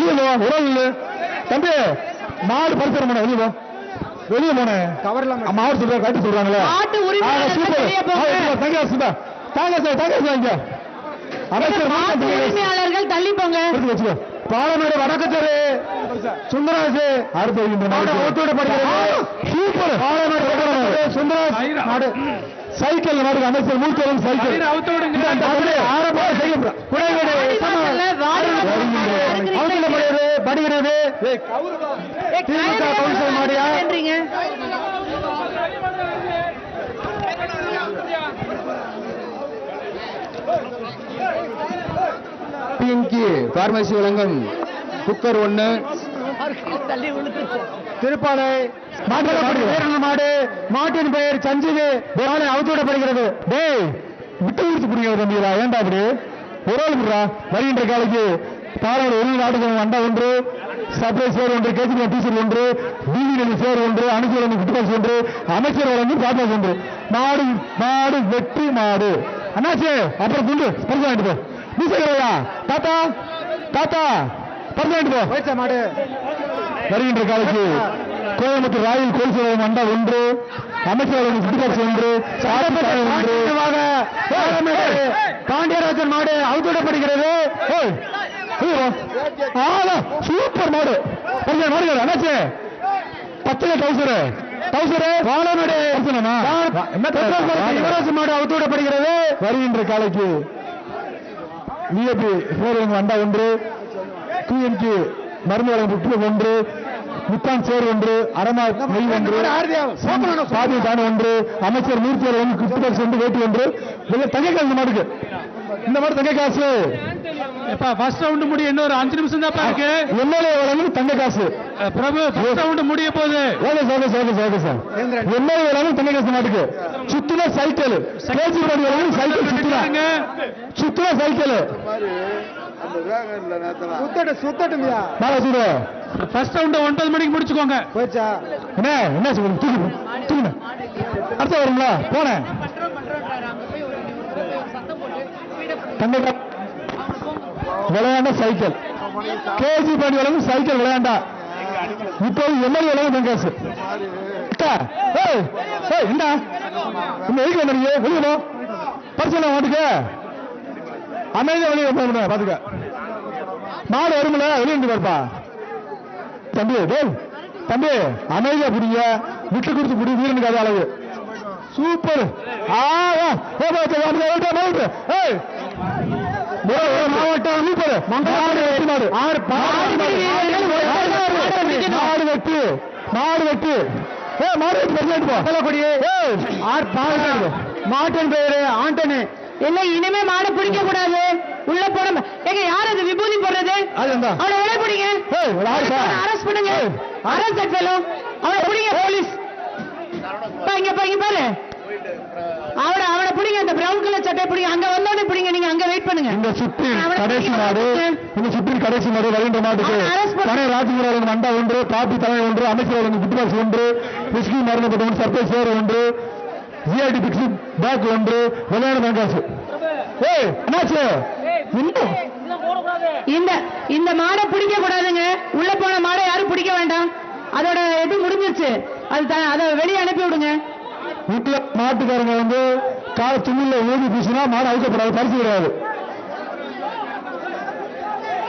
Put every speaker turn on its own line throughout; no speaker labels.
வெளியே போ உறவு தம்பி மாடு பரிசரம் பண்ண வெளியே போ வெளியே போனேன் மாவட்ட சொல்ற கட்டி சொல்றாங்களே
உரிமையாளர்கள் தள்ளி போங்க.
பாலமேடு வடக்கத்தரு சுந்தராஜ் அடுத்து சூப்பர் பாலமேடு சுந்தராஜ் சைக்கிள் மாடு அமைச்சர் மூத்தவன் சைக்கிள் படுகிறது திமுக கவுன்சிலர் மாடியா பிஎன்கி பார்மசி வழங்கும் குக்கர் 1 திருப்பாலை மாடு மாட்டின் பெயர் சஞ்சிது அவுத்துவிடப்படுகிறது. டேய் விட்டு கொடுத்து புரியாது தம்பியா ஏண்டா அப்படி ஒரு விடுறா வருகின்ற காலைக்கு பாலோடு ஒரு நாட்டுக்கு அண்டா 1 சப்ளை சேர் 1 கேஜி டீசல் 1 டிவி சேர் 1 அணுகுல குட்டுபாஸ் 1 அமைச்சர் வழங்கி பாட்பாஸ் 1 மாடு மாடு வெற்றி மாடு அண்ணாச்சு அப்புறம் துண்டு பரிசு வாங்கிட்டு போ நீசையா தாத்தா தாத்தா பரிசு வாங்கிட்டு போ வயசா மாடு வருகின்ற காலைக்கு கோயம்புத்தூர் ராயல் கோல்சேலம் அண்டா 1 அமைச்சர் குட்டுபாஸ் 1 பாண்டியராஜன் மாடு அவுத்துவிடப்படுகிறது. சூப்பர் மாடு அண்ணாச்சு 10 மாடு அவுத்துவிடப்படுகிறது. வருகின்ற காலைக்கு விஐபி அண்டா 1 டிஎன்கி மருந்து வழங்கும் 1 முத்தான் சேர் 1 அரமா நெய் 1 சாதி தான் 1 அமைச்சர் மூர்த்தி 1 குட்டுபாஸ் 1 வேட்டி 1 தங்க காசு மாடுக்கு இந்த மாதிரி தங்க காசு ஃபர்ஸ்ட் ரவுண்ட் முடிய இன்னொரு 5 நிமிஷம் தான் இருக்கு. எம்எல்ஏ வழங்கும் தங்க காசு பிரபு ஃபர்ஸ்ட் ரவுண்ட் முடிய போகுது. எம்எல்ஏ வழங்கும் தங்க காசு மாட்டுக்கு சுத்துன சைக்கிள் கேஜி பாடி வழங்கும் சைக்கிள் சுத்துன சைக்கிள் ஃபர்ஸ்ட் ரவுண்ட் 9 மணிக்கு முடிச்சுக்கோங்க. என்ன சொல்லுங்க அடுத்த வருங்களா போனேன் விளையாண்ட சைக்கிள் கேஜி பாடி வழங்கும் சைக்கிள் விளையாண்டா இப்போது எம்எல்ஏ வழங்கும் தங்காசு வெளியே பரிசு மாட்டுக்கு அமைதியா வெளியே போக பாத்துக்க மாடு வரும்ல வெளியே பார்ப்பா தம்பி தம்பி அமைதியா புடிங்க விட்டு கொடுத்து புடி வீரனுக்கு அளவு சூப்பர் மாவட்டம் மாடு வெட்டு மாட்டின் பேரு ஆண்டனி
இல்ல இனிமே மாடை பிடிக்க கூடாது. உள்ள போன யார் அது விபூதி போடுறது அவனை விலை பிடிங்க அரஸ்ட் பண்ணுங்க அரஸ்ட் அவனை பிடிங்க போலீஸ் பாரு அவனை பிடிங்க அந்த பிரவுன் கலர் சட்டை பிடிங்க அங்க வந்தோடனே பிடிங்க நீங்க அங்க வெயிட் பண்ணுங்க. இந்த சுற்றில் கடைசி மாடு வருகின்ற மாட்டுக்கு ராஜ்குமார் மண்டா 1 காப்பி தலைமை 1 அமைச்சர் குட்டுபாஸ் 1 விஸ்கி மரணப்பட்ட 1 சர்ப்ரைஸ் சேர் 1 ஜிஐடி பிக்ஸி பேக் 1 விளையாட பங்காசு இந்த மாடை பிடிக்க கூடாதுங்க. உள்ள போன மாடை யாரும் பிடிக்க வேண்டாம். அதோட இது முடிஞ்சிருச்சு. அதை வெளியே அனுப்பி விடுங்க.
வீட்டுல மாட்டுக்காரங்க கால துணில ஊதி பூசினா மாடு அவுக்கப்படாது பரிசு கிடையாது.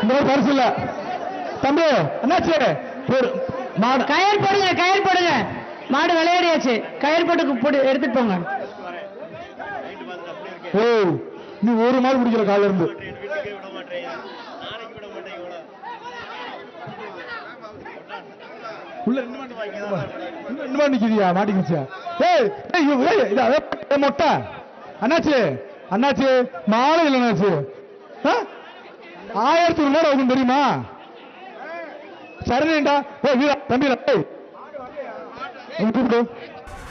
இந்த பரிசு இல்ல தம்பி என்னாச்சு மாடு
கயிறு போடுங்க மாடு விளையாடியாச்சு கயிறு போட்டு எடுத்துட்டு போங்க.
நீ ஒரு மாடு பிடிக்கிற கால இருந்து நிக்கிறியா மாட்டிக்கிச்சியா மொட்டை அண்ணாச்சு மாலை இல்லை அண்ணாச்சு 1000 ரூபாய் ஆகும் தெரியுமா? சரிடா தம்பி கூப்பிடு